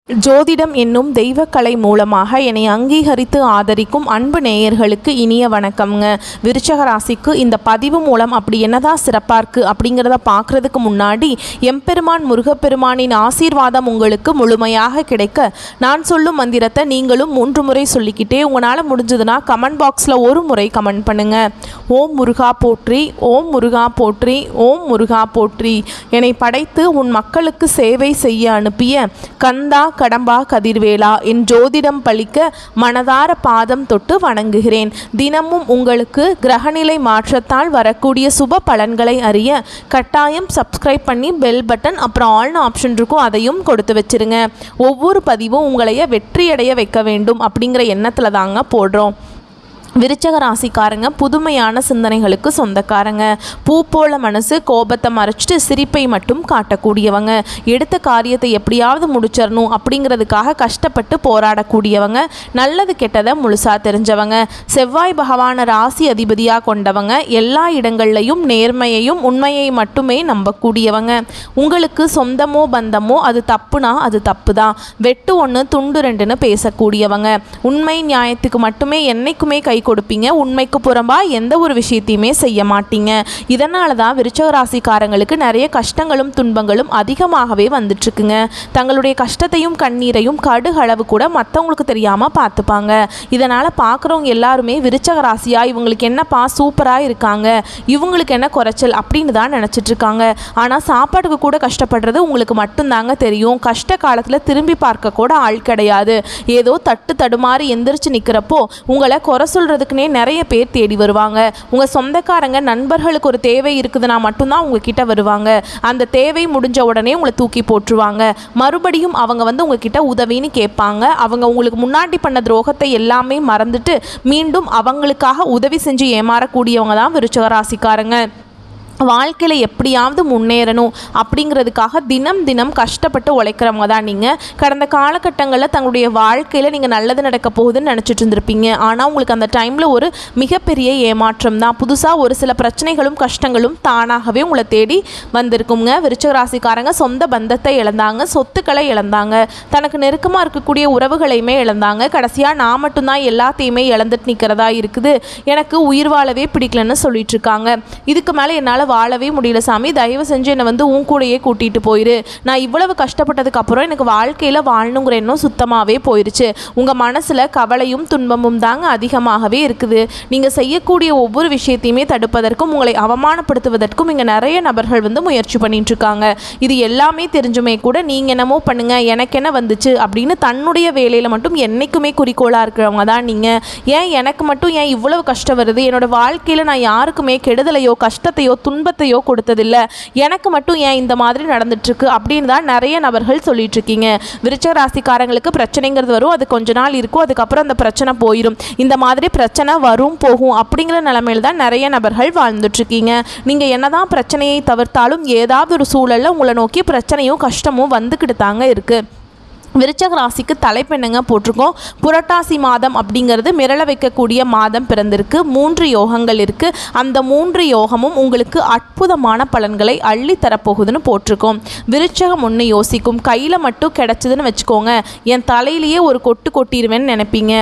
ஜோதிடம் என்னும் தெய்வக்கலை மூலமாக என்னை அங்கீகரித்து ஆதரிக்கும் அன்பு நேயர்களுக்கு இனிய வணக்கம்ங்க. விருச்சக ராசிக்கு இந்த பதிவு மூலம் அப்படி என்னதான் சிறப்பாக இருக்குது அப்படிங்கிறத பார்க்குறதுக்கு முன்னாடி எம்பெருமான் முருகப்பெருமானின் ஆசீர்வாதம் உங்களுக்கு முழுமையாக கிடைக்க நான் சொல்லும் மந்திரத்தை நீங்களும் 3 முறை சொல்லிக்கிட்டே உங்களால் முடிஞ்சதுன்னா கமெண்ட் பாக்ஸில் ஒரு முறை கமெண்ட் பண்ணுங்கள். ஓம் முருகா போற்றி, ஓம் முருகா போற்றி, ஓம் முருகா போற்றி. என்னை படைத்து உன் மக்களுக்கு சேவை செய்ய அனுப்பிய கந்தா கடம்பா கதிர்வேலா என் ஜோதிடம் பழிக்க மனதார பாதம் தொட்டு வணங்குகிறேன். தினமும் உங்களுக்கு கிரகநிலை மாற்றத்தால் வரக்கூடிய சுப பலன்களை அறிய கட்டாயம் சப்ஸ்கிரைப் பண்ணி பெல் பட்டன் அப்புறம் ஆல்னு ஆப்ஷன் இருக்கும், அதையும் கொடுத்து வச்சிருங்க. ஒவ்வொரு பதிவும் உங்களைய வெற்றியடைய வைக்க வேண்டும் அப்படிங்கிற எண்ணத்தில் தாங்க போடுறோம். விருச்சக ராசிக்காரங்க புதுமையான சிந்தனைகளுக்கு சொந்தக்காரங்க. பூ போல மனசு, கோபத்தை மறைச்சிட்டு சிரிப்பை மட்டும் காட்டக்கூடியவங்க. எடுத்த காரியத்தை எப்படியாவது முடிச்சிடணும் அப்படிங்கிறதுக்காக கஷ்டப்பட்டு போராடக்கூடியவங்க. நல்லது கெட்டதை முழுசாக தெரிஞ்சவங்க. செவ்வாய் பகவான ராசி அதிபதியாக கொண்டவங்க. எல்லா இடங்கள்லையும் நேர்மையையும் உண்மையை மட்டுமே நம்பக்கூடியவங்க. உங்களுக்கு சொந்தமோ பந்தமோ அது தப்புனா அது தப்பு தான். வெட்டு 1 துண்டு 2ன்னு பேசக்கூடியவங்க. உண்மை நியாயத்துக்கு மட்டுமே என்னைக்குமே கை கொடுப்பீங்க. உண்மைக்கு புறம்பா எந்த ஒரு விஷயத்தையுமே செய்ய மாட்டீங்க. இதனால தான் விருச்சக ராசிக்காரங்களுக்கு நிறைய கஷ்டங்களும் துன்பங்களும் அதிகமாகவே வந்துட்டு இருக்குங்க. தங்களுடைய கஷ்டத்தையும் கண்ணீரையும் கடுகளவு கூட மற்றவங்களுக்கு தெரியாமல் பார்த்துப்பாங்க. இதனால் பார்க்குறவங்க எல்லாருமே விருச்சக ராசியா இவங்களுக்கு என்னப்பா சூப்பராக இருக்காங்க, இவங்களுக்கு என்ன குறைச்சல் அப்படின்னு தான் நினச்சிட்டு இருக்காங்க. ஆனால் சாப்பாட்டுக்கு கூட கஷ்டப்படுறது உங்களுக்கு மட்டும்தாங்க தெரியும். கஷ்ட காலத்தில் திரும்பி பார்க்க கூட ஆள் கிடையாது. ஏதோ தட்டு தடுமாறி எந்திரிச்சு நிற்கிறப்போ உங்களை குறை சொல்றதுக்குனே நிறைய பேர் தேடி வருவாங்க. உங்கள் சொந்தக்காரங்க நண்பர்களுக்கு ஒரு தேவை இருக்குதுன்னா மட்டும்தான் உங்ககிட்ட வருவாங்க. அந்த தேவை முடிஞ்ச உடனே உங்களை தூக்கி போட்டுருவாங்க. மறுபடியும் அவங்க உங்ககிட்ட உதவின்னு கேட்பாங்க. அவங்க உங்களுக்கு முன்னாடி பண்ண துரோகத்தை எல்லாமே மறந்துட்டு மீண்டும் அவங்களுக்காக உதவி செஞ்சு ஏமாறக்கூடியவங்க தான் விருச்சக ராசிக்காரங்க. வாழ்க்கையில் எப்படியாவது முன்னேறணும் அப்படிங்கிறதுக்காக தினம் தினம் கஷ்டப்பட்டு உழைக்கிறவங்க தான் நீங்கள். கடந்த காலகட்டங்களில் தங்களுடைய வாழ்க்கையில் நீங்கள் நல்லது நடக்க போகுதுன்னு நினச்சிட்டு இருந்திருப்பீங்க. ஆனால் உங்களுக்கு அந்த டைமில் ஒரு மிகப்பெரிய ஏமாற்றம் தான். புதுசாக ஒரு சில பிரச்சனைகளும் கஷ்டங்களும் தானாகவே உங்களை தேடி வந்திருக்குங்க. விருச்சக ராசிக்காரங்க சொந்த பந்தத்தை இழந்தாங்க, சொத்துக்களை இழந்தாங்க, தனக்கு நெருக்கமாக இருக்கக்கூடிய உறவுகளையுமே இழந்தாங்க. கடைசியாக நான் மட்டும்தான் எல்லாத்தையுமே இழந்துட்டு நிற்கிறதா இருக்குது, எனக்கு உயிர் வாழவே பிடிக்கலன்னு சொல்லிட்டு இருக்காங்க. இதுக்கு மேலே என்னால் வாழவே முடியல சாமி, தயவு செஞ்சு என்னை உன் கூடையே கூட்டிகிட்டு போயிரு. நான் இவ்வளவு கஷ்டப்பட்டதுக்கு அப்புறம் எனக்கு வாழ்க்கையில் வாழணுங்கிற எண்ணம் சுத்தமாகவே போயிடுச்சு. உங்கள் மனசில் கவலையும் துன்பமும் தாங்க அதிகமாகவே இருக்குது. நீங்கள் செய்யக்கூடிய ஒவ்வொரு விஷயத்தையுமே தடுப்பதற்கும் உங்களை அவமானப்படுத்துவதற்கும் இங்கே நிறைய நபர்கள் முயற்சி பண்ணிட்டு இருக்காங்க. இது எல்லாமே தெரிஞ்சுமே கூட நீங்கள் என்னமோ பண்ணுங்க, எனக்கு என்ன வந்துச்சு அப்படின்னு தன்னுடைய வேலையில் மட்டும் என்றைக்குமே குறிக்கோளாக இருக்கிறவங்க தான் நீங்கள். ஏன் எனக்கு மட்டும் ஏன் இவ்வளவு கஷ்டம் வருது, என்னோட வாழ்க்கையில் நான் யாருக்குமே கெடுதலையோ கஷ்டத்தையோ துன்பத்தையோ கொடுத்ததில்லை, எனக்கு மட்டும் ஏன் இந்த மாதிரி நடந்துட்டுருக்கு அப்படின்னு தான் நிறைய நபர்கள் சொல்லிட்டு இருக்கீங்க. விருச்சக ராசிக்காரங்களுக்கு பிரச்சனைங்கிறது வரும், அது கொஞ்ச நாள் இருக்கும், அதுக்கப்புறம் அந்த பிரச்சனை போயிடும். இந்த மாதிரி பிரச்சனை வரும் போகும் அப்படிங்கிற நிலைமையில் தான் நிறைய நபர்கள் வாழ்ந்துட்டுருக்கீங்க. நீங்கள் என்னதான் பிரச்சனையை தவிர்த்தாலும் ஏதாவது ஒரு சூழலில் உங்களை நோக்கி பிரச்சனையும் கஷ்டமும் வந்துக்கிட்டு தாங்க இருக்குது. விருச்சக ராசிக்கு தலைப்பெண்ணுங்க போட்டிருக்கோம். புரட்டாசி மாதம் அப்படிங்கிறது மிரள வைக்கக்கூடிய மாதம் பிறந்திருக்கு. 3 யோகங்கள் இருக்குது. அந்த 3 யோகமும் உங்களுக்கு அற்புதமான பலன்களை அள்ளி தரப்போகுதுன்னு போட்டிருக்கோம். விருச்சகம் ஒன்று யோசிக்கும், கையில் மட்டும் கிடச்சிதுன்னு வச்சுக்கோங்க, என் தலையிலேயே ஒரு கொட்டு கொட்டிடுவேன்னு நினைப்பீங்க.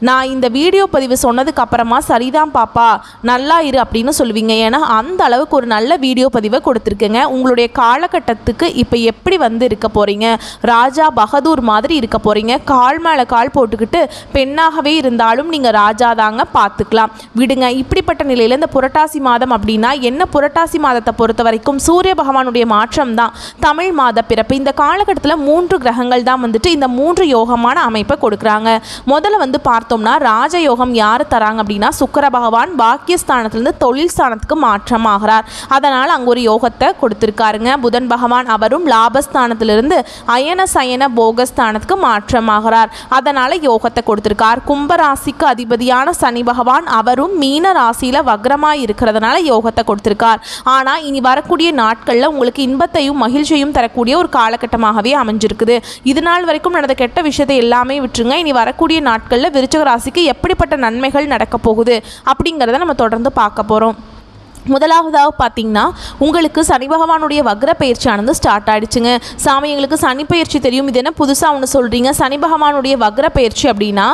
நான் இந்த வீடியோ பதிவு சொன்னதுக்கு அப்புறமா சரிதான் பாப்பா நல்லா இரு அப்படின்னு சொல்லுவீங்க. ஏன்னா அந்த அளவுக்கு ஒரு நல்ல வீடியோ பதிவை கொடுத்துருக்குங்க. உங்களுடைய காலகட்டத்துக்கு இப்போ எப்படி இருக்க போகிறீங்க, ராஜா பகதூர் மாதிரி இருக்க போறீங்க. கால் மேல கால் போட்டுக்கிட்டு பெண்ணாகவே இருந்தாலும் நீங்க ராஜா தாங்க, பார்த்துக்கலாம் விடுங்க. இப்படிப்பட்ட நிலையில இந்த புரட்டாசி மாதம் அப்படின்னா என்ன, புரட்டாசி மாதத்தை பொறுத்த வரைக்கும் சூரிய பகவானுடைய மாற்றம் தான் தமிழ் மாத பிறப்பு. இந்த காலகட்டத்தில் 3 கிரகங்கள் தான் இந்த 3 யோகமான அமைப்பை கொடுக்குறாங்க. முதல்ல பார்த்தோம்னா ராஜயோகம் யார் தராங்க அப்படின்னா சுக்கிர பகவான் பாக்கியஸ்தானத்திலிருந்து தொழில் ஸ்தானத்துக்கு மாற்றம் ஆகிறார். அதனால் அங்கே ஒரு யோகத்தை கொடுத்துருக்காருங்க. புதன் பகவான் அவரும் லாபஸ்தானத்திலிருந்து அயன சயன போகஸ்தானத்துக்கு மாற்றமாகிறார். அதனால யோகத்தை கொடுத்திருக்கார். கும்பராசிக்கு அதிபதியான சனி பகவான் அவரும் மீன ராசியில வக்ரமாய் இருக்கிறதுனால யோகத்தை கொடுத்திருக்கார். ஆனா இனி வரக்கூடிய நாட்கள்ல உங்களுக்கு இன்பத்தையும் மகிழ்ச்சியையும் தரக்கூடிய ஒரு காலகட்டமாகவே அமைஞ்சிருக்குது. இது நாள் வரைக்கும் நடந்த கெட்ட விஷயத்தை எல்லாமே விட்டுருங்க. இனி வரக்கூடிய நாட்கள்ல விருச்சிக ராசிக்கு எப்படிப்பட்ட நன்மைகள் நடக்க போகுது அப்படிங்கிறத நம்ம தொடர்ந்து பார்க்க போறோம். முதலாவதாக பார்த்தீங்கன்னா உங்களுக்கு சனி பகவானுடைய வக்ர பயிற்சியானது ஸ்டார்ட் ஆகிடுச்சுங்க. சாமி எங்களுக்கு சனி பயிற்சி தெரியும், இது என்ன புதுசாக ஒன்று சொல்கிறீங்க, சனி பகவானுடைய வக்ர பயிற்சி அப்படின்னா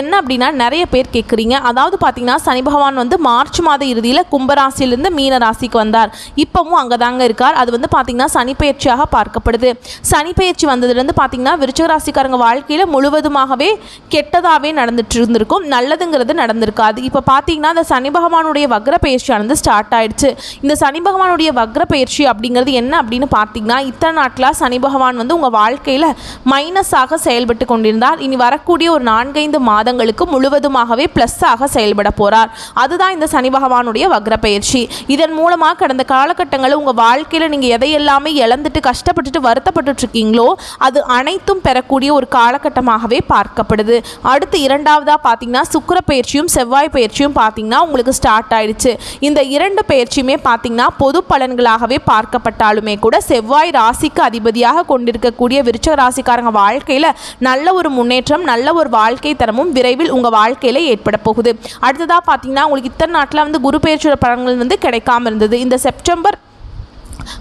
என்ன அப்படின்னா நிறைய பேர் கேட்குறீங்க. அதாவது பார்த்தீங்கன்னா சனி பகவான் வந்து மார்ச் மாத இறுதியில் கும்பராசியிலிருந்து மீன ராசிக்கு வந்தார். இப்போவும் அங்கே தாங்க இருக்கார். அது வந்து பார்த்தீங்கன்னா சனி பயிற்சியாக பார்க்கப்படுது. சனி பயிற்சி வந்ததுலேருந்து பார்த்தீங்கன்னா விருச்சிக ராசிக்காரங்க வாழ்க்கையில் முழுவதுமாகவே கெட்டதாகவே நடந்துட்டு இருந்திருக்கும், நல்லதுங்கிறது நடந்திருக்காது. இப்போ பார்த்தீங்கன்னா அந்த சனி பகவானுடைய வக்ர பயிற்சியானது ஸ்டார்ட் ஆயிடுச்சு. இந்த சனி பகவானுடைய வக்ர பயிற்சி அப்படிங்கிறது என்ன அப்படின்னு பார்த்தீங்கன்னா இத்தனை நாட்களாக சனி பகவான் வந்து உங்கள் வாழ்க்கையில் மைனஸாக செயல்பட்டு கொண்டிருந்தார். இனி வரக்கூடிய ஒரு 4-5 மாதங்களுக்கு முழுவதுமாகவே ப்ளஸ்ஸாக செயல்பட போகிறார். அதுதான் இந்த சனி பகவானுடைய வக்ர பயிற்சி. இதன் மூலமாக கடந்த காலகட்டங்களில் உங்கள் வாழ்க்கையில் நீங்கள் எதையெல்லாமே இழந்துட்டு கஷ்டப்பட்டுட்டு வருத்தப்பட்டு இருக்கீங்களோ அது அனைத்தும் பெறக்கூடிய ஒரு காலகட்டமாகவே பார்க்கப்படுது. அடுத்து இரண்டாவதாக பார்த்தீங்கன்னா சுக்கிர பயிற்சியும் செவ்வாய் பயிற்சியும் பார்த்தீங்கன்னா உங்களுக்கு ஸ்டார்ட் ஆயிடுச்சு. இந்த இரண்டு பயிற்சியுமே பார்த்தீங்கன்னா பொது பலன்களாகவே பார்க்கப்பட்டாலுமே கூட செவ்வாய் ராசிக்கு அதிபதியாக கொண்டிருக்கக்கூடிய விருச்சிக ராசிக்காரங்க வாழ்க்கையில் நல்ல ஒரு முன்னேற்றம், நல்ல ஒரு வாழ்க்கை தரமும் விரைவில் உங்கள் வாழ்க்கையில் ஏற்பட போகுது. அடுத்ததாக பார்த்தீங்கன்னா உங்களுக்கு இத்தனை நாட்டில் வந்து குரு பயிற்சியோட பலன்கள் வந்து கிடைக்காம இருந்தது. இந்த செப்டம்பர்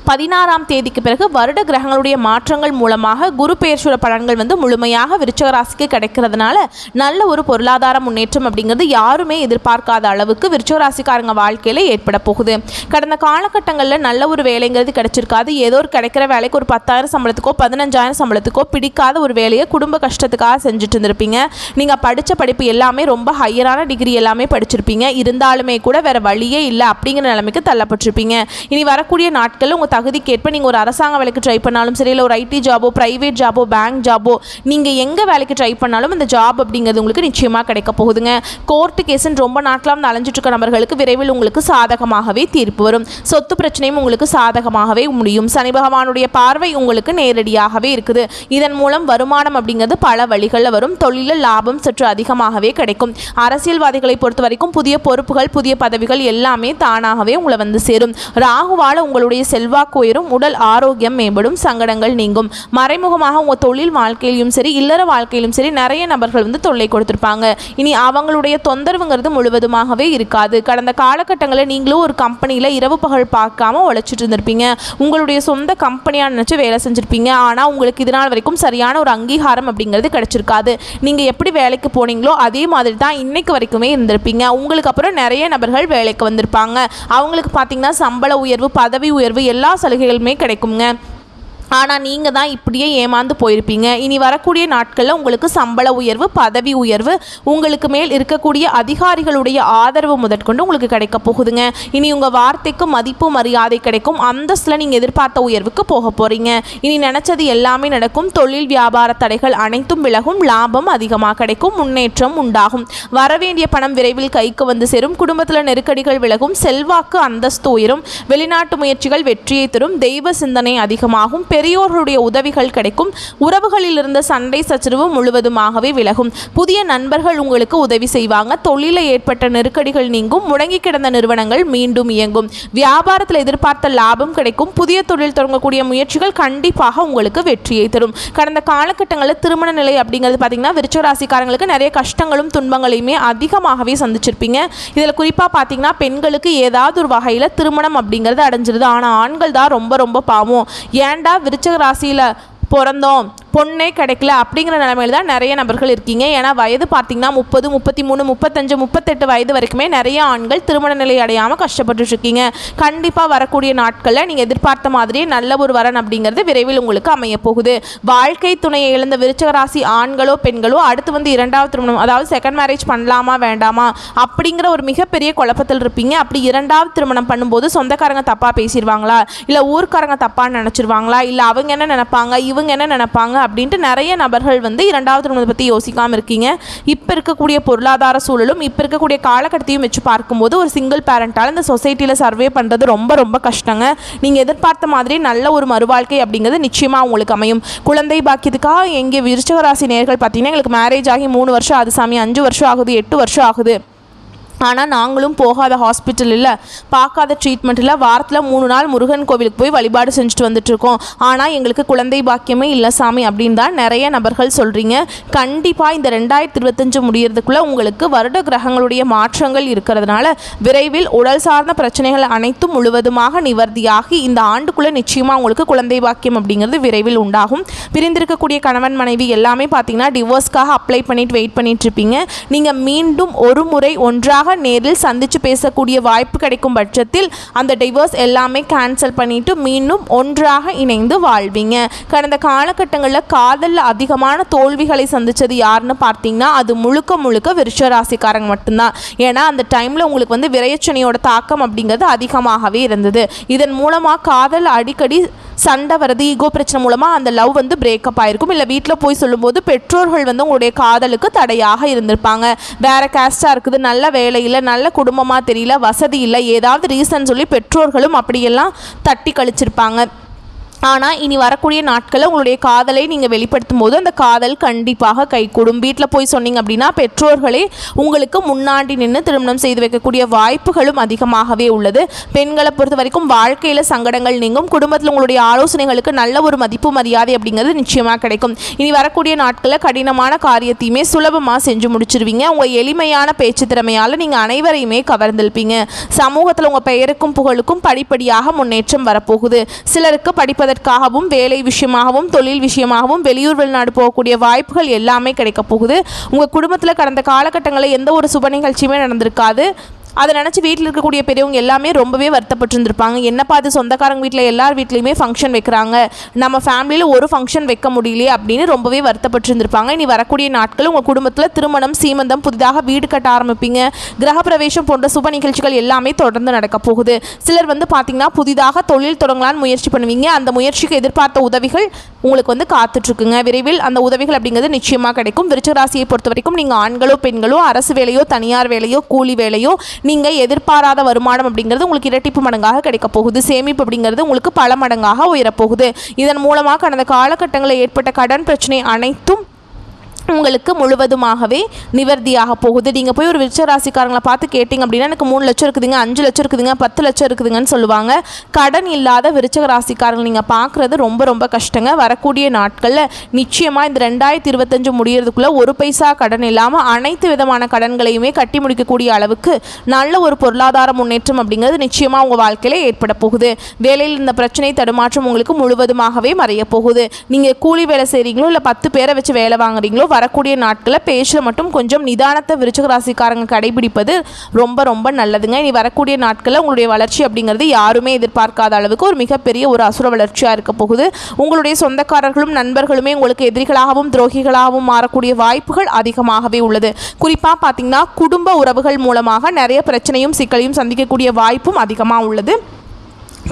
16ஆம் தேதிக்கு பிறகு வருட கிரகங்களுடைய மாற்றங்கள் மூலமாக குரு பெயர்ச்சியோட பலன்கள் வந்து முழுமையாக விருச்சிக ராசிக்கு கிடைக்கிறதுனால நல்ல ஒரு பொருளாதார முன்னேற்றம் அப்படிங்கிறது யாருமே எதிர்பார்க்காத அளவுக்கு விருச்சிக ராசிக்காரங்க வாழ்க்கையில் ஏற்பட போகுது. கடந்த காலகட்டங்களில் நல்ல ஒரு வேலைங்கிறது கிடைச்சிருக்காது. ஏதோ ஒரு கிடைக்கிற வேலைக்கு ஒரு 10,000 சம்பளத்துக்கோ 15,000 சம்பளத்துக்கோ பிடிக்காத ஒரு வேலையை குடும்ப கஷ்டத்துக்காக செஞ்சுட்டு இருந்திருப்பீங்க. நீங்கள் படித்த படிப்பு எல்லாமே ரொம்ப ஹையரான டிகிரி எல்லாமே படிச்சிருப்பீங்க. இருந்தாலுமே கூட வேறு வழியே இல்லை அப்படிங்கிற நிலைமைக்கு தள்ளப்பட்டிருப்பீங்க. இனி வரக்கூடிய நாட்கள் உங்கள் தகுதிக்கேற்ப நீங்கள் ஒரு அரசாங்க வேலைக்கு ட்ரை பண்ணாலும் சரி, இல்லை ஒரு ஐடி ஜாபோ, பிரைவேட் ஜாபோ, பேங்க் ஜாபோ, நீங்கள் எங்கே வேலைக்கு ட்ரை பண்ணாலும் இந்த ஜாப் அப்படிங்கிறது உங்களுக்கு நிச்சயமாக கிடைக்க போகுதுங்க. கோர்ட்டு கேஸுன்னு ரொம்ப நாட்களாக வந்து அலைஞ்சிட்டு இருக்க நபர்களுக்கு விரைவில் உங்களுக்கு சாதகமாகவே தீர்ப்பு வரும். சொத்து பிரச்சனையும் உங்களுக்கு சாதகமாகவே முடியும். சனி பகவானுடைய பார்வை உங்களுக்கு நேரடியாகவே இருக்குது. இதன் மூலம் வருமானம் அப்படிங்கிறது பல வழிகளில் வரும். தொழிலில் லாபம் சற்று அதிகமாகவே கிடைக்கும். அரசியல்வாதிகளை பொறுத்த வரைக்கும் புதிய பொறுப்புகள், புதிய பதவிகள் எல்லாமே தானாகவே உங்களை வந்து சேரும். ராகுவால் உங்களுடைய செல்வாக்கு உயரும், உடல் ஆரோக்கியம் மேம்படும், சங்கடங்கள் நீங்கும். மறைமுகமாக உங்கள் தொழில் வாழ்க்கையிலும் சரி, இல்லற வாழ்க்கையிலும் சரி நிறைய நபர்கள் வந்து தொல்லை கொடுத்துருப்பாங்க. இனி அவங்களுடைய தொந்தரவுங்கிறது முழுவதுமாகவே இருக்காது. கடந்த காலகட்டங்களில் நீங்களும் ஒரு கம்பெனியில் இரவு பகல் பார்க்காம உழைச்சிட்டு இருந்திருப்பீங்க. உங்களுடைய சொந்த கம்பெனியாக நினச்சி வேலை செஞ்சுருப்பீங்க. ஆனால் உங்களுக்கு இதனால் வரைக்கும் சரியான ஒரு அங்கீகாரம் அப்படிங்கிறது கிடைச்சிருக்காது. நீங்கள் எப்படி வேலைக்கு போனீங்களோ அதே மாதிரி தான் இன்னைக்கு வரைக்குமே இருந்திருப்பீங்க. உங்களுக்கு அப்புறம் நிறைய நபர்கள் வேலைக்கு வந்திருப்பாங்க. அவங்களுக்கு பார்த்தீங்கன்னா சம்பள உயர்வு, பதவி உயர்வு எல்லா சலுகைகளுமே கிடைக்குங்க. ஆனால் நீங்கள் தான் இப்படியே ஏமாந்து போயிருப்பீங்க. இனி வரக்கூடிய நாட்களில் உங்களுக்கு சம்பள உயர்வு, பதவி உயர்வு, உங்களுக்கு மேல் இருக்கக்கூடிய அதிகாரிகளுடைய ஆதரவு முதற்கொண்டு உங்களுக்கு கிடைக்க போகுதுங்க. இனி உங்கள் வார்த்தைக்கு மதிப்பு மரியாதை கிடைக்கும். அந்தஸ்தில் நீங்கள் எதிர்பார்த்த உயர்வுக்கு போக போகிறீங்க. இனி நினச்சது எல்லாமே நடக்கும். தொழில் வியாபார தடைகள் அனைத்தும் விலகும். லாபம் அதிகமாக கிடைக்கும். முன்னேற்றம் உண்டாகும். வரவேண்டிய பணம் விரைவில் கைக்கு வந்து சேரும். குடும்பத்தில் நெருக்கடிகள் விலகும். செல்வாக்கு அந்தஸ்து உயரும். வெளிநாட்டு முயற்சிகள் வெற்றியை தரும். தெய்வ சிந்தனை அதிகமாகும். பெரியோர்களுடைய உதவிகள் கிடைக்கும். உறவுகளில் இருந்த சண்டை சச்சரவு முழுவதுமாகவே விலகும். புதிய நண்பர்கள் உங்களுக்கு உதவி செய்வாங்க. தொழிலில் ஏற்பட்ட நெருக்கடிகள் நீங்கும். முடங்கி கிடந்த நிறுவனங்கள் மீண்டும் இயங்கும். வியாபாரத்தில் எதிர்பார்த்த லாபம் கிடைக்கும். புதிய தொழில் தொடங்கக்கூடிய முயற்சிகள் கண்டிப்பாக உங்களுக்கு வெற்றியை தரும். கடந்த காலகட்டங்களில் திருமண நிலை அப்படிங்கிறது பார்த்தீங்கன்னா விருச்சிக ராசிக்காரங்களுக்கு நிறைய கஷ்டங்களும் துன்பங்களையுமே அதிகமாகவே சந்திச்சிருப்பீங்க. இதில் குறிப்பாக பார்த்தீங்கன்னா பெண்களுக்கு ஏதாவது ஒரு வகையில் திருமணம் அப்படிங்கிறது அடைஞ்சிருது. ஆனால் ஆண்கள் தான் ரொம்ப பாவம். ஏண்டா விருச்சிக ராசியில் பிறந்தோம், பொண்ணே கிடைக்கல அப்படிங்கிற நிலைமையில் தான் நிறைய நபர்கள் இருக்கீங்க. ஏன்னா வயது பார்த்தீங்கன்னா 30, 33, 35, 38 வயது வரைக்குமே நிறைய ஆண்கள் திருமண நிலை அடையாமல் கஷ்டப்பட்டு இருக்கீங்க. கண்டிப்பாக வரக்கூடிய நாட்களில் நீங்கள் எதிர்பார்த்த மாதிரியே நல்ல ஒரு வரன் அப்படிங்கிறது விரைவில் உங்களுக்கு அமைய போகுது. வாழ்க்கை துணையை இழந்த விருச்சிக ராசி ஆண்களோ பெண்களோ அடுத்து வந்து இரண்டாவது திருமணம், அதாவது செகண்ட் மேரேஜ் பண்ணலாமா வேண்டாமா அப்படிங்கிற ஒரு மிகப்பெரிய குழப்பத்தில் இருப்பீங்க. அப்படி இரண்டாவது திருமணம் பண்ணும்போது சொந்தக்காரங்க தப்பாக பேசிடுவாங்களா, இல்லை ஊர்க்காரங்க தப்பாக நினச்சிருவாங்களா, இல்லை அவங்க என்ன நினைப்பாங்க, இவங்க என்ன நினைப்பாங்க அப்படின்ட்டு நிறைய நபர்கள் வந்து இரண்டாவது திருமணத்தை பற்றி யோசிக்காமல் இருக்கீங்க. இப்போ இருக்கக்கூடிய பொருளாதார சூழலும் இப்போ இருக்கக்கூடிய காலகட்டத்தையும் வச்சு பார்க்கும்போது ஒரு சிங்கிள் பேரண்டால் இந்த சொசைட்டியில் சர்வே பண்ணுறது ரொம்ப கஷ்டங்க. நீங்கள் எதிர்பார்த்த மாதிரி நல்ல ஒரு மறுவாழ்க்கை அப்படிங்கிறது நிச்சயமாக உங்களுக்கு அமையும். குழந்தை பாக்கியத்துக்காக எங்கே விருச்சிக ராசி நேயர்கள் பார்த்தீங்கன்னா எங்களுக்கு மேரேஜ் ஆகி 3 வருஷம் ஆகுது சாமி, 5 வருஷம் ஆகுது, 8 வருஷம் ஆகுது, ஆனால் நாங்களும் போகாத ஹாஸ்பிட்டல் இல்லை, பார்க்காத ட்ரீட்மெண்ட் இல்லை, வாரத்தில் 3 நாள் முருகன் கோவிலுக்கு போய் வழிபாடு செஞ்சுட்டு வந்துட்டுருக்கோம், ஆனால் எங்களுக்கு குழந்தை பாக்கியமே இல்லை சாமி அப்படின்னு தான் நிறைய நபர்கள் சொல்கிறீங்க. கண்டிப்பாக இந்த 2025 முடியறதுக்குள்ளே உங்களுக்கு வருட கிரகங்களுடைய மாற்றங்கள் இருக்கிறதுனால விரைவில் உடல் சார்ந்த பிரச்சனைகள் அனைத்தும் முழுவதுமாக நிவர்த்தியாகி இந்த ஆண்டுக்குள்ளே நிச்சயமாக உங்களுக்கு குழந்தை பாக்கியம் அப்படிங்கிறது விரைவில் உண்டாகும். பிரிந்திருக்கக்கூடிய கணவன் மனைவி எல்லாமே பார்த்தீங்கன்னா டிவோர்ஸ்க்காக அப்ளை பண்ணிட்டு வெயிட் பண்ணிட்டு இருப்பீங்க. நீங்கள் மீண்டும் ஒரு முறை ஒன்றாக நேரில் சந்திச்சு பேசக்கூடிய வாய்ப்பு கிடைக்கும் பட்சத்தில் அந்த டிவோர்ஸ் எல்லாமே கேன்சல் பண்ணிட்டு மீண்டும் ஒன்றாக இணைந்து வாழ்வீங்க. கடந்த காலகட்டங்களில் காதலில் அதிகமான தோல்விகளை சந்திச்சது யாருன்னு பார்த்தீங்கன்னா அது முழுக்க விருச்சிக ராசிக்காரங்க மட்டும்தான். ஏன்னா அந்த டைமில் உங்களுக்கு விரையச்சனையோட தாக்கம் அப்படிங்கிறது அதிகமாகவே இருந்தது. இதன் மூலமாக காதல் அடிக்கடி சண்டை வருது, ஈகோ பிரச்சனை மூலமாக அந்த லவ் பிரேக்கப் ஆகிருக்கும். இல்லை வீட்டில் போய் சொல்லும்போது பெற்றோர்கள் உங்களுடைய காதலுக்கு தடையாக இருந்திருப்பாங்க. வேறு கேஸ்டாக இருக்குது, நல்ல வேலையில், நல்ல குடும்பமாக தெரியல, வசதி இல்லை, ஏதாவது ரீசன் சொல்லி பெற்றோர்களும் அப்படியெல்லாம் தட்டி கழிச்சிருப்பாங்க. ஆனால் இனி வரக்கூடிய நாட்களில் உங்களுடைய காதலை நீங்கள் வெளிப்படுத்தும் போது அந்த காதல் கண்டிப்பாக கைகூடும். வீட்டில் போய் சொன்னீங்க அப்படின்னா பெற்றோர்களே உங்களுக்கு முன்னாடி நின்று திருமணம் செய்து வைக்கக்கூடிய வாய்ப்புகளும் அதிகமாகவே உள்ளது. பெண்களை பொறுத்த வரைக்கும் வாழ்க்கையில் சங்கடங்கள் நீங்கும். குடும்பத்தில் உங்களுடைய ஆலோசனைகளுக்கு நல்ல ஒரு மதிப்பு மரியாதை அப்படிங்கிறது நிச்சயமாக கிடைக்கும். இனி வரக்கூடிய நாட்களில் கடினமான காரியத்தையுமே சுலபமாக செஞ்சு முடிச்சிருவீங்க. உங்கள் எளிமையான பேச்சு திறமையால் நீங்கள் அனைவரையுமே கவர்ந்திருப்பீங்க. சமூகத்தில் உங்கள் பெயருக்கும் புகழுக்கும் படிப்படியாக முன்னேற்றம் வரப்போகுது. சிலருக்கு படிப்பதற்காகவும் வேலை விஷயமாகவும் தொழில் விஷயமாகவும் வெளியூர் வெளிநாடு போகக்கூடிய வாய்ப்புகள் எல்லாமே கிடைக்க போகுது. உங்கள் குடும்பத்தில் கடந்த காலகட்டங்களில் எந்த ஒரு சுப நிகழ்ச்சியுமே நடந்திருக்காது. அதை நினச்சி வீட்டில் இருக்கக்கூடிய பெரியவங்க எல்லாமே ரொம்பவே வருத்தப்பட்டுருந்துருப்பாங்க. என்னப்பா அது சொந்தக்காரங்க வீட்டில் எல்லார் வீட்லேயுமே ஃபங்க்ஷன் வைக்கிறாங்க, நம்ம ஃபேமிலியில் ஒரு ஃபங்க்ஷன் வைக்க முடியலையே அப்படின்னு ரொம்பவே வருத்தப்பட்டுருந்துருப்பாங்க. இனி வரக்கூடிய நாட்கள் உங்கள் குடும்பத்தில் திருமணம், சீமந்தம், புதிதாக வீடு கட்ட ஆரம்பிப்பீங்க. கிரகப்பிரவேசம் போன்ற சுப நிகழ்ச்சிகள் எல்லாமே தொடர்ந்து நடக்க போகுது. சிலர் பார்த்திங்கன்னா புதிதாக தொழில் தொடங்கலான்னு முயற்சி பண்ணுவீங்க. அந்த முயற்சிக்கு எதிர்பார்த்த உதவிகள் உங்களுக்கு காத்துட்ருக்குங்க. விரைவில் அந்த உதவிகள் அப்படிங்கிறது நிச்சயமாக கிடைக்கும். விருச்சிக ராசியை பொறுத்த வரைக்கும் நீங்கள் ஆண்களோ பெண்களோ அரசு வேலையோ தனியார் வேலையோ கூலி வேலையோ நீங்கள் எதிர்பாராத வருமானம் அப்படிங்கிறது உங்களுக்கு இரட்டிப்பு மடங்காக கிடைக்க போகுது. சேமிப்பு அப்படிங்கிறது உங்களுக்கு பல மடங்காக உயரப்போகுது. இதன் மூலமாக கடந்த காலகட்டங்களில் ஏற்பட்ட கடன் பிரச்சனை அனைத்தும் உங்களுக்கு முழுவதுமாகவே நிவர்த்தியாக போகுது. நீங்கள் போய் ஒரு விருச்சிக ராசிக்காரங்களை பார்த்து கேட்டிங்க அப்படின்னா எனக்கு 3 லட்சம் இருக்குதுங்க, 5 லட்சம் இருக்குதுங்க, 10 லட்சம் இருக்குதுங்கன்னு சொல்லுவாங்க. கடன் இல்லாத விருச்சிக ராசிக்காரங்களை நீங்கள் பார்க்குறது ரொம்ப கஷ்டங்க. வரக்கூடிய நாட்களில் நிச்சயமாக இந்த 2025 முடியறதுக்குள்ளே ஒரு பைசா கடன் இல்லாமல் அனைத்து விதமான கடன்களையுமே கட்டி முடிக்கக்கூடிய அளவுக்கு நல்ல ஒரு பொருளாதார முன்னேற்றம் அப்படிங்கிறது நிச்சயமாக உங்கள் வாழ்க்கையில் ஏற்பட போகுது. வேலையில் இந்த பிரச்சனை தடுமாற்றம் உங்களுக்கு முழுவதுமாகவே மறைய போகுது. நீங்கள் கூலி வேலை செய்கிறீங்களோ இல்லை 10 பேரை வச்சு வேலை வாங்குறீங்களோ வரக்கூடிய நாட்களில் பேச்சில் மட்டும் கொஞ்சம் நிதானத்தை விருச்சிக ராசிக்காரங்க கடைபிடிப்பது ரொம்ப நல்லதுங்க. இனி வரக்கூடிய நாட்களில் உங்களுடைய வளர்ச்சி அப்படிங்கிறது யாருமே எதிர்பார்க்காத அளவுக்கு ஒரு மிகப்பெரிய ஒரு அசுர வளர்ச்சியாக இருக்க போகுது. உங்களுடைய சொந்தக்காரர்களும் நண்பர்களுமே உங்களுக்கு எதிரிகளாகவும் துரோகிகளாகவும் மாறக்கூடிய வாய்ப்புகள் அதிகமாகவே உள்ளது. குறிப்பாக பார்த்தீங்கன்னா குடும்ப உறவுகள் மூலமாக நிறைய பிரச்சனையும் சிக்கலையும் சந்திக்கக்கூடிய வாய்ப்பும் அதிகமாக உள்ளது.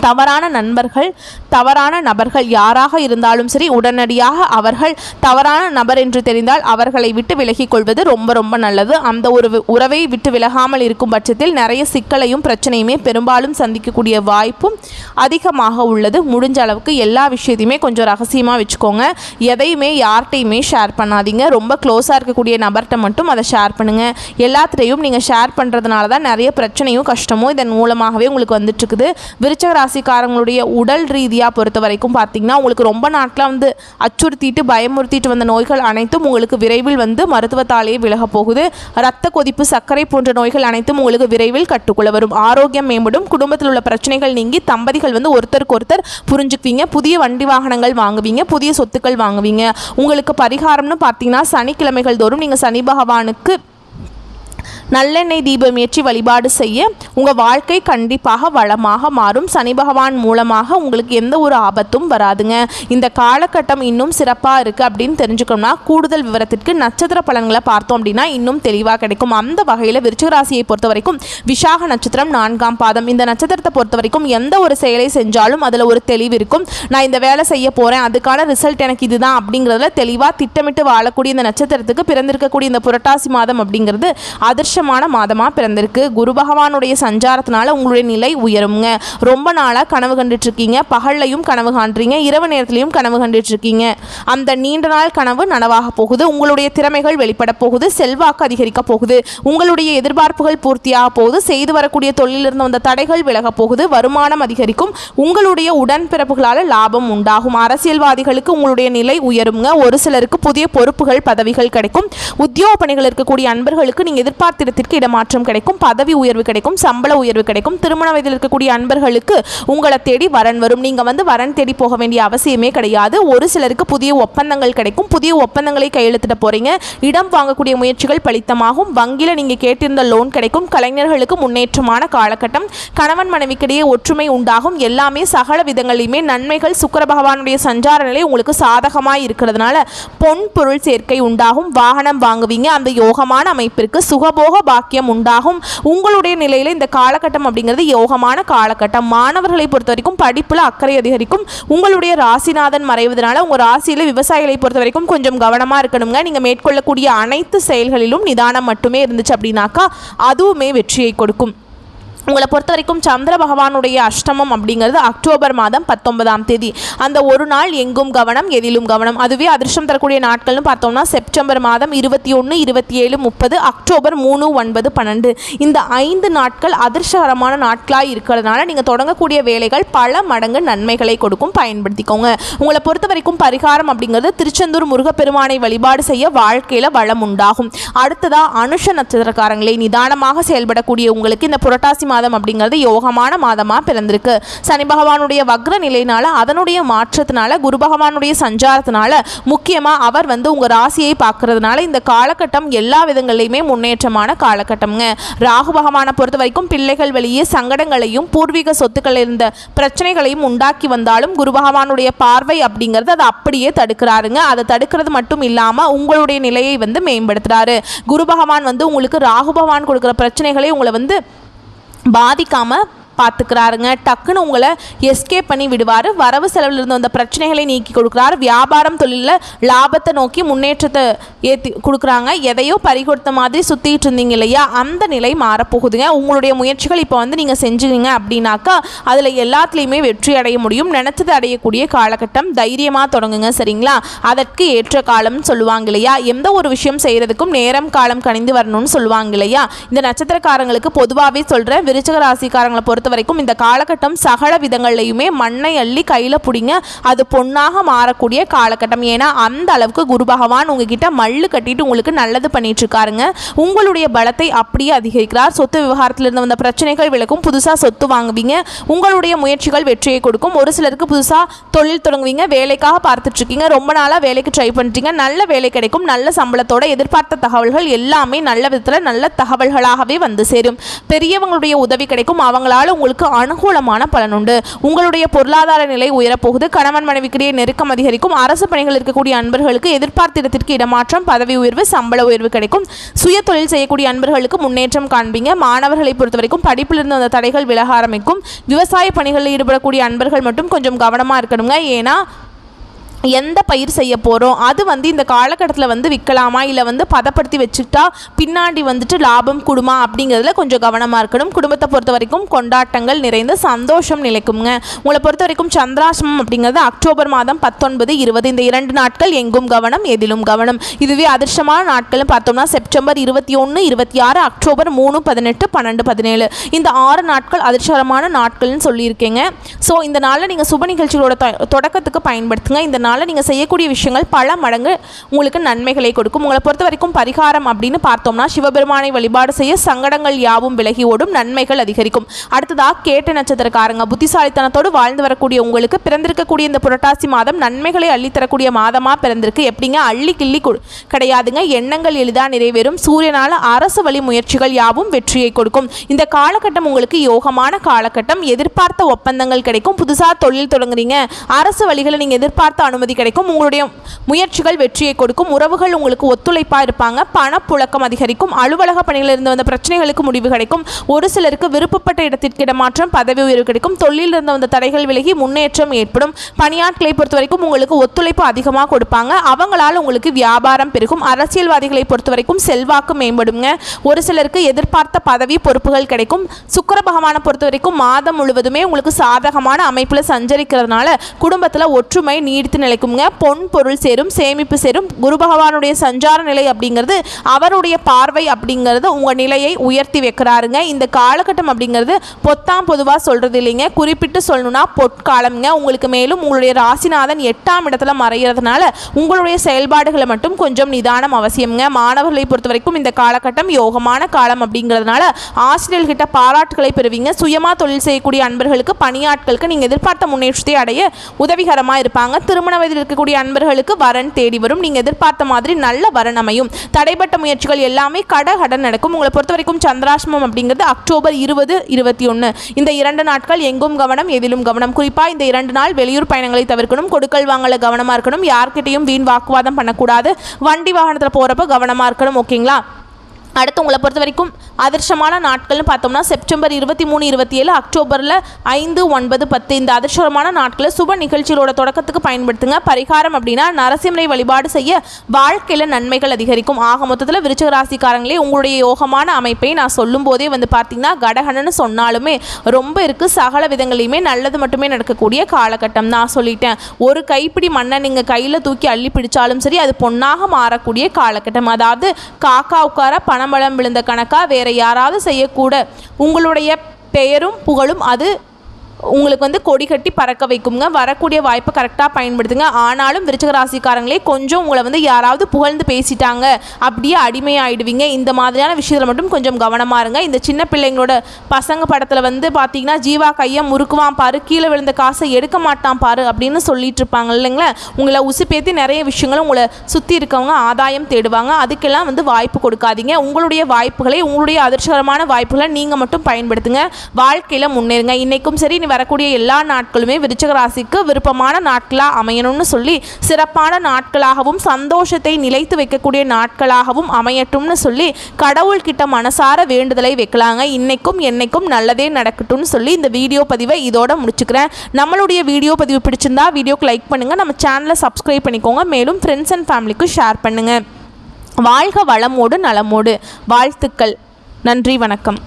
தவறான நண்பர்கள், தவறான நபர்கள் யாராக இருந்தாலும் சரி உடனடியாக அவர்கள் தவறான நபர் என்று தெரிந்தால் அவர்களை விட்டு விலகிக் கொள்வது ரொம்ப நல்லது. அந்த ஒரு உறவை விட்டு விலகாமல் இருக்கும் பட்சத்தில் நிறைய சிக்கலையும் பிரச்சனையுமே பெரும்பாலும் சந்திக்கக்கூடிய வாய்ப்பும் அதிகமாக உள்ளது. முடிஞ்ச அளவுக்கு எல்லா விஷயத்தையுமே கொஞ்சம் ரகசியமாக வச்சுக்கோங்க. எதையுமே யார்கிட்டையுமே ஷேர் பண்ணாதீங்க. ரொம்ப க்ளோஸாக இருக்கக்கூடிய நபர்கிட்ட மட்டும் அதை ஷேர் பண்ணுங்கள். எல்லாத்திலையும் நீங்கள் ஷேர் பண்ணுறதுனால தான் நிறைய பிரச்சனையும் கஷ்டமும் இதன் மூலமாகவே உங்களுக்கு வந்துட்டுருக்குது. விருச்சிக ராசிக்காரங்களுடைய உடல் ரீதியாக பொறுத்த வரைக்கும் பார்த்தீங்கன்னா உங்களுக்கு ரொம்ப நாட்களாக அச்சுறுத்திட்டு பயமுறுத்திட்டு வந்த நோய்கள் அனைத்தும் உங்களுக்கு விரைவில் மருத்துவத்தாலேயே விலக போகுது. இரத்த கொதிப்பு, சர்க்கரை போன்ற நோய்கள் அனைத்தும் உங்களுக்கு விரைவில் கட்டுக்குள்ள வரும். ஆரோக்கியம் மேம்படும். குடும்பத்தில் உள்ள பிரச்சனைகள் நீங்கி தம்பதிகள் ஒருத்தருக்கு ஒருத்தர் புரிஞ்சுக்குவீங்க. புதிய வண்டி வாகனங்கள் வாங்குவீங்க, புதிய சொத்துக்கள் வாங்குவீங்க. உங்களுக்கு பரிகாரம்னு பார்த்தீங்கன்னா சனிக்கிழமைகள் தோறும் நீங்கள் சனி பகவானுக்கு நல்லெண்ணெய் தீபம் ஏற்றி வழிபாடு செய்ய உங்கள் வாழ்க்கை கண்டிப்பாக வளமாக மாறும். சனி பகவான் மூலமாக உங்களுக்கு எந்த ஒரு ஆபத்தும் வராதுங்க. இந்த காலகட்டம் இன்னும் சிறப்பாக இருக்குது அப்படின்னு தெரிஞ்சுக்கணும்னா கூடுதல் விவரத்திற்கு நட்சத்திர பலன்களை பார்த்தோம் அப்படின்னா இன்னும் தெளிவாக கிடைக்கும். அந்த வகையில் விருச்சிக ராசியை பொறுத்த வரைக்கும் விசாக நட்சத்திரம் 4ஆம் பாதம். இந்த நட்சத்திரத்தை பொறுத்த வரைக்கும் எந்த ஒரு செயலை செஞ்சாலும் அதில் ஒரு தெளிவு இருக்கும். நான் இந்த வேலை செய்ய போகிறேன், அதுக்கான ரிசல்ட் எனக்கு இதுதான் அப்படிங்கிறதுல தெளிவாக திட்டமிட்டு வாழக்கூடிய இந்த நட்சத்திரத்துக்கு பிறந்திருக்கக்கூடிய இந்த புரட்டாசி மாதம் அப்படிங்கிறது அதிர்ஷ்டமான மாதமாக பிறந்திருக்கு. குரு பகவானுடைய சஞ்சாரத்தினால உங்களுடைய நிலை உயருங்க. ரொம்ப நாளாக கனவு கண்டுட்டு இருக்கீங்க, பகல்லையும் கனவு காண்றீங்க, இரவு நேரத்திலையும் கனவு கண்டுட்டு இருக்கீங்க. அந்த நீண்ட நாள் கனவு நனவாக போகுது. உங்களுடைய திறமைகள் வெளிப்பட போகுது, செல்வாக்கு அதிகரிக்க போகுது, உங்களுடைய எதிர்பார்ப்புகள் பூர்த்தியாக போகுது, செய்து வரக்கூடிய தொழிலிருந்து வந்த தடைகள் விலக போகுது, வருமானம் அதிகரிக்கும், உங்களுடைய உடன்பிறப்புகளால் லாபம் உண்டாகும். அரசியல்வாதிகளுக்கு உங்களுடைய நிலை உயருங்க. ஒரு சிலருக்கு புதிய பொறுப்புகள் பதவிகள் கிடைக்கும். உத்தியோக பணிகள் இருக்கக்கூடிய அன்பர்களுக்கு நீங்கள் எதிர்பார்த்த இடத்திற்கு இடமாற்றம் கிடைக்கும், பதவி உயர்வு கிடைக்கும், சம்பள உயர்வு கிடைக்கும். திருமண வயதில் இருக்கக்கூடிய அன்பர்களுக்கு உங்களை தேடி வரன் வரும். நீங்கள் வரன் தேடி போக வேண்டிய அவசியமே கிடையாது. ஒரு சிலருக்கு புதிய ஒப்பந்தங்கள் கிடைக்கும், புதிய ஒப்பந்தங்களை கையெழுத்திட போறீங்க. இடம் வாங்கக்கூடிய முயற்சிகள் பலித்தமாகும். வங்கியில் நீங்கள் கேட்டிருந்த லோன் கிடைக்கும். கலைஞர்களுக்கு முன்னேற்றமான காலகட்டம். கணவன் மனைவிக்கிடையே ஒற்றுமை உண்டாகும். எல்லாமே சகல விதங்களிலுமே நன்மைகள். சுக்கிர பகவானுடைய சஞ்சார நிலை உங்களுக்கு சாதகமாக இருக்கிறதுனால பொன் பொருள் சேர்க்கை உண்டாகும். வாகனம் வாங்குவீங்க. அந்த யோகமான அமைப்பிற்கு சுகபோக பாக்கியம் உண்டாகும். உங்களுடைய நிலையில் இந்த காலகட்டம் அப்படிங்கிறது யோகமான காலகட்டம். மாணவர்களை பொறுத்த வரைக்கும் படிப்புல அக்கறை அதிகரிக்கும். உங்களுடைய ராசிநாதன் மறைவதனால உங்கள் ராசியில் விவசாயிகளை பொறுத்த வரைக்கும் கொஞ்சம் கவனமாக இருக்கணுங்க. நீங்கள் மேற்கொள்ளக்கூடிய அனைத்து செயல்களிலும் நிதானம் மட்டுமே இருந்துச்சு அப்படின்னாக்கா அதுவுமே வெற்றியை கொடுக்கும். உங்களை பொறுத்த வரைக்கும் சந்திர பகவானுடைய அஷ்டமம் அப்படிங்கிறது அக்டோபர் மாதம் 19ஆம் தேதி. அந்த ஒரு நாள் எங்கும் கவனம், எதிலும் கவனம். அதுவே அதிர்ஷ்டம் தரக்கூடிய நாட்கள்னு பார்த்தோம்னா செப்டம்பர் மாதம் 21, 27, 30, அக்டோபர் 3, 9, 12 இந்த 5 நாட்கள் அதிர்ஷ்டகரமான நாட்களாக இருக்கிறதுனால நீங்கள் தொடங்கக்கூடிய வேலைகள் பல மடங்கு நன்மைகளை கொடுக்கும். பயன்படுத்திக்கோங்க. உங்களை பொறுத்த வரைக்கும் பரிகாரம் அப்படிங்கிறது திருச்செந்தூர் முருகப்பெருமானை வழிபாடு செய்ய வாழ்க்கையில் வளம் உண்டாகும். அடுத்ததா அனுஷ நட்சத்திரக்காரங்களை நிதானமாக செயல்படக்கூடிய உங்களுக்கு இந்த புரட்டாசி மாதம் அப்படிங்கிறது யோகமான மாதமாக பிறந்திருக்கு. சனி பகவானுடைய வக்ர நிலையினால அதனுடைய மாற்றத்தினால குரு பகவானுடைய சஞ்சாரத்தினால முக்கியமாக அவர் உங்கள் ராசியை பார்க்கறதுனால இந்த காலகட்டம் எல்லா விதங்களிலுமே முன்னேற்றமான காலகட்டம்ங்க. ராகு பகவானை பொறுத்த வரைக்கும் பிள்ளைகள் வெளியே சங்கடங்களையும் பூர்வீக சொத்துக்கள் இருந்த பிரச்சனைகளையும் உண்டாக்கி வந்தாலும் குரு பகவானுடைய பார்வை அப்படிங்கிறது அதை அப்படியே தடுக்கிறாருங்க. அதை தடுக்கிறது மட்டும் இல்லாமல் உங்களுடைய நிலையை மேம்படுத்துறாரு. குரு பகவான் உங்களுக்கு ராகு பகவான் கொடுக்குற பிரச்சனைகளை உங்களை பாதிக்காம பார்த்துக்கிறாருங்க. டக்குன்னு உங்களை எஸ்கேப் பண்ணி விடுவார். வரவு செலவில் இருந்த அந்த பிரச்சனைகளை நீக்கி கொடுக்குறாரு. வியாபாரம் தொழிலில் லாபத்தை நோக்கி முன்னேற்றத்தை ஏற்றி கொடுக்குறாங்க. எதையோ பறிகொடுத்த மாதிரி சுற்றிட்டு இருந்தீங்க இல்லையா, அந்த நிலை மாறப்போகுதுங்க. உங்களுடைய முயற்சிகள் இப்போ நீங்கள் செஞ்சுங்க அப்படின்னாக்கா அதில் எல்லாத்துலேயுமே வெற்றி அடைய முடியும். நினச்சது அடையக்கூடிய காலகட்டம். தைரியமாக தொடங்குங்க, சரிங்களா? அதற்கு ஏற்ற காலம்னு சொல்லுவாங்க இல்லையா. எந்த ஒரு விஷயம் செய்கிறதுக்கும் நேரம் காலம் கணிந்து வரணும்னு சொல்லுவாங்க இல்லையா. இந்த நட்சத்திரக்காரங்களுக்கு பொதுவாகவே சொல்கிறேன், விருச்சிக ராசிக்காரங்களை பொறுத்த வரைக்கும் இந்த காலகட்டம் சகல விதங்கள்லையுமே மண்ணை அள்ளி கையில் பிடிங்க, அது பொன்னாக மாறக்கூடிய காலகட்டம். ஏன்னா அந்த அளவுக்கு குரு பகவான் உங்ககிட்ட மல்லு கட்டிட்டு உங்களுக்கு நல்லது பண்ணிட்டு இருக்காருங்க. உங்களுடைய பலத்தை அப்படியே அதிகரிக்கிறார். சொத்து விவகாரத்தில் இருந்து வந்த பிரச்சனைகள் விலகும். புதுசாக சொத்து வாங்குவீங்க. உங்களுடைய முயற்சிகள் வெற்றியை கொடுக்கும். ஒரு சிலருக்கு புதுசாக தொழில் தொடங்குவீங்க. வேலைக்காக பார்த்துட்டு இருக்கீங்க, ரொம்ப நாளாக வேலைக்கு ட்ரை பண்ணிட்டீங்க, நல்ல வேலை கிடைக்கும். நல்ல சம்பளத்தோட எதிர்பார்த்த தகவல்கள் எல்லாமே நல்ல விதத்தில் நல்ல தகவல்களாகவே சேரும். பெரியவங்களுடைய உதவி கிடைக்கும். அவங்களால உங்களுக்கு அனுகூலமான பலன் உண்டு. உங்களுடைய பொருளாதார நிலை உயரப்போகுது. கணவன் மனைவிக்கிடையே நெருக்கம் அதிகரிக்கும். அரசு பணிகள் இருக்கக்கூடிய அன்பர்களுக்கு எதிர்பார்த்த இடத்திற்கு இடமாற்றம், பதவி உயர்வு, சம்பள உயர்வு கிடைக்கும். சுய தொழில் செய்யக்கூடிய அன்பர்களுக்கு முன்னேற்றம் காண்பீங்க. மாணவர்களை பொறுத்த வரைக்கும் படிப்பிலிருந்து அந்த தடைகள் விலக ஆரம்பிக்கும். விவசாய பணிகளில் ஈடுபடக்கூடிய அன்பர்கள் மட்டும் கொஞ்சம் கவனமாக இருக்கணுங்க. ஏன்னா எந்த பயிர் செய்ய போகிறோம் அது இந்த காலகட்டத்தில் விற்கலாமா இல்லை பதப்படுத்தி வச்சுக்கிட்டா பின்னாடி லாபம் கொடுமா அப்படிங்கிறதுல கொஞ்சம் கவனமாக இருக்கணும். குடும்பத்தை பொறுத்த வரைக்கும் கொண்டாட்டங்கள் நிறைந்த சந்தோஷம் நிலைக்குங்க. உங்களை பொறுத்த வரைக்கும் சந்திராசிரமம் அப்படிங்கிறது அக்டோபர் மாதம் 19, 20 இந்த 2 நாட்கள் எங்கும் கவனம், எதிலும் கவனம். இதுவே அதிர்ஷ்டமான நாட்கள்னு பார்த்தோம்னா செப்டம்பர் 21, 26, அக்டோபர் 3, 18, 12, 17 இந்த 6 நாட்கள் அதிர்ஷ்டமான நாட்கள்னு சொல்லியிருக்கேங்க. ஸோ இந்த நாளில் நீங்கள் சுப நிகழ்ச்சிகளோட தொடக்கத்துக்கு பயன்படுத்துங்க. இந்த நாளில் நீங்கள் செய்யக்கூடிய விஷயங்கள் பல மடங்கு உங்களுக்கு நன்மைகளை கொடுக்கும். உங்களை பொறுத்த வரைக்கும் பரிகாரம் அப்படின்னு பார்த்தோம்னா சிவபெருமானை வழிபாடு செய்ய சங்கடங்கள் யாவும் விலகி ஓடும், நன்மைகள் அதிகரிக்கும். அடுத்ததாக கேட்ட நட்சத்திரக்காரங்க புத்திசாலித்தனத்தோடு வாழ்ந்து வரக்கூடிய உங்களுக்கு பிறந்திருக்கக்கூடிய இந்த புரட்டாசி மாதம் நன்மைகளை அள்ளித்தரக்கூடிய மாதமாக பிறந்திருக்கு. எப்படிங்க, அள்ளி கிள்ளி கிடையாதுங்க. எண்ணங்கள் எளிதாக நிறைவேறும். சூரியனால் அரசு வழி முயற்சிகள் யாவும் வெற்றியை கொடுக்கும். இந்த காலகட்டம் உங்களுக்கு யோகமான காலகட்டம். எதிர்பார்த்த ஒப்பந்தங்கள் கிடைக்கும். புதுசாக தொழில் தொடங்குறீங்க, அரசு வழிகளை நீங்கள் எதிர்பார்த்த அனுமதி கிடைக்கும். உங்களுடைய முயற்சிகள் வெற்றியை கொடுக்கும். உறவுகள் உங்களுக்கு ஒத்துழைப்பாக இருப்பாங்க. பணப்புழக்கம் அதிகரிக்கும். அலுவலக பணிகளில் இருந்து வந்த பிரச்சனைகளுக்கு முடிவு கிடைக்கும். ஒரு சிலருக்கு விருப்பப்பட்ட இடத்திற்கு இடமாற்றம், பதவி உயர்வு கிடைக்கும். தொழிலில் இருந்து வந்த தடைகள் விலகி முன்னேற்றம் ஏற்படும். பணியாட்களை பொறுத்த வரைக்கும் உங்களுக்கு ஒத்துழைப்பு அதிகமாக கொடுப்பாங்க. அவங்களால் உங்களுக்கு வியாபாரம் பெருகும். அரசியல்வாதிகளை பொறுத்த வரைக்கும் செல்வாக்கு மேம்படுங்க. ஒரு சிலருக்கு எதிர்பார்த்த பதவி பொறுப்புகள் கிடைக்கும். சுக்கிர பகவானை பொறுத்த வரைக்கும் மாதம் முழுவதுமே உங்களுக்கு சாதகமான அமைப்பில் சஞ்சரிக்கிறதுனால குடும்பத்தில் ஒற்றுமை நீடித்து நிலைக்குங்க. பொன் பொருள் சேரும், சேமிப்பு சேரும். குரு பகவானுடைய சஞ்சார நிலை அப்படிங்கிறது, அவருடைய பார்வை அப்படிங்கிறது உங்கள் நிலையை உயர்த்தி வைக்கிறாருங்க. இந்த காலகட்டம் அப்படிங்கிறது பொத்தாம் பொதுவாக சொல்கிறது இல்லைங்க, குறிப்பிட்டு சொல்லணும்னா பொற்காலம்ங்க உங்களுக்கு. மேலும் உங்களுடைய ராசிநாதன் 8ஆம் இடத்துல மறைகிறதுனால உங்களுடைய செயல்பாடுகளை மட்டும் கொஞ்சம் நிதானம் அவசியம்ங்க. மாணவர்களை பொறுத்த வரைக்கும் இந்த காலகட்டம் யோகமான காலம் அப்படிங்கிறதுனால ஆசிரியர்கிட்ட பாராட்டுகளை பெறுவீங்க. சுயமாக தொழில் செய்யக்கூடிய அன்பர்களுக்கு, பணியாட்களுக்கு நீங்கள் எதிர்பார்த்த முன்னேற்றத்தை அடைய உதவிகரமாக இருப்பாங்க. திருமண வயதில் இருக்கக்கூடிய அன்பர்களுக்கு வரன் தேடி வரும். நீங்கள் எதிர்பார்த்த மாதிரி நல்ல வரன் அமையும். தடைப்பட்ட முயற்சிகள் எல்லாமே கடகடன் நடக்கும். உங்களை பொறுத்த வரைக்கும் சந்திராஷ்டமம் அப்படிங்கிறது அக்டோபர் 20, 21 இந்த 2 நாட்கள் எங்கும் கவனம், எதிலும் கவனம். குறிப்பாக இந்த 2 நாள் வெளியூர் பயணங்களை தவிர்க்கணும். கொடுக்கல் வாங்கல கவனமாக இருக்கணும். யார்கிட்டையும் வீண் வாக்குவாதம் பண்ணக்கூடாது. வண்டி வாகனத்தில் போகிறப்ப கவனமாக இருக்கணும். ஓகேங்களா? அடுத்து உங்களை பொறுத்த வரைக்கும் அதிர்ஷ்டமான நாட்கள்னு பார்த்தோம்னா செப்டம்பர் 23, 27, அக்டோபரில் 5, 9, 10 இந்த அதிர்ஷ்டமான நாட்களை சுப நிகழ்ச்சிகளோட தொடக்கத்துக்கு பயன்படுத்துங்க. பரிகாரம் அப்படின்னா நரசிம்மரை வழிபாடு செய்ய வாழ்க்கையில் நன்மைகள் அதிகரிக்கும். ஆக மொத்தத்தில் விருச்சிக ராசிக்காரங்களே, உங்களுடைய யோகமான அமைப்பை நான் சொல்லும் போதே பார்த்தீங்கன்னா கடகடன்னு சொன்னாலுமே ரொம்ப இருக்குது. சகல விதங்களையுமே நல்லது மட்டுமே நடக்கக்கூடிய காலகட்டம் நான் சொல்லிட்டேன். ஒரு கைப்பிடி மண்ணை நீங்கள் கையில் தூக்கி அள்ளி பிடிச்சாலும் சரி, அது பொன்னாக மாறக்கூடிய காலகட்டம். அதாவது காக்கா உட்கார பணம்பழம் விழுந்த கணக்கா வேற யாராவது செய்யக்கூட உங்களுடைய பெயரும் புகழும் அது உங்களுக்கு கொடி கட்டி பறக்க வைக்குங்க. வரக்கூடிய வாய்ப்பை கரெக்டாக பயன்படுத்துங்க. ஆனாலும் விருச்சிக ராசிக்காரங்களே, கொஞ்சம் உங்களை யாராவது புகழ்ந்து பேசிட்டாங்க அப்படியே அடிமையாயிடுவீங்க. இந்த மாதிரியான விஷயத்தில் மட்டும் கொஞ்சம் கவனமாக இருங்க. இந்த சின்ன பிள்ளைங்களோட பசங்க படத்தில் பார்த்தீங்கன்னா ஜீவா கையை முறுக்குவான் பாரு, கீழே விழுந்த காசை எடுக்க மாட்டான் பாரு அப்படின்னு சொல்லிட்டு இருப்பாங்க இல்லைங்களா? உங்களை உசுப்பேற்றி நிறைய விஷயங்களும் உங்களை சுற்றி இருக்கவங்க ஆதாயம் தேடுவாங்க. அதுக்கெல்லாம் வாய்ப்பு கொடுக்காதீங்க. உங்களுடைய வாய்ப்புகளை, உங்களுடைய அதிர்ஷ்டகரமான வாய்ப்புகளை நீங்கள் மட்டும் பயன்படுத்துங்க. வாழ்க்கையில் முன்னேறுங்க. இன்றைக்கும் சரி, வரக்கூடிய எல்லா நாட்களுமே விருச்சிக ராசிக்கு விருப்பமான நாட்களாக அமையணும்னு சொல்லி சிறப்பான நாட்களாகவும் சந்தோஷத்தை நிலைத்து வைக்கக்கூடிய நாட்களாகவும் அமையட்டும்னு சொல்லி கடவுள்கிட்ட மனசார வேண்டுதலை வைக்கலாங்க. இன்னைக்கும் என்னைக்கும் நல்லதே நடக்கட்டும்னு சொல்லி இந்த வீடியோ பதிவை இதோட முடிச்சுக்கிறேன். நம்மளுடைய வீடியோ பதிவு பிடிச்சிருந்தா வீடியோக்கு லைக் பண்ணுங்கள், நம்ம சேனலை சப்ஸ்கிரைப் பண்ணிக்கோங்க, மேலும் ஃப்ரெண்ட்ஸ் அண்ட் ஃபேமிலிக்கு ஷேர் பண்ணுங்கள். வாழ்க வளமோடு நலமோடு. வாழ்த்துக்கள். நன்றி, வணக்கம்.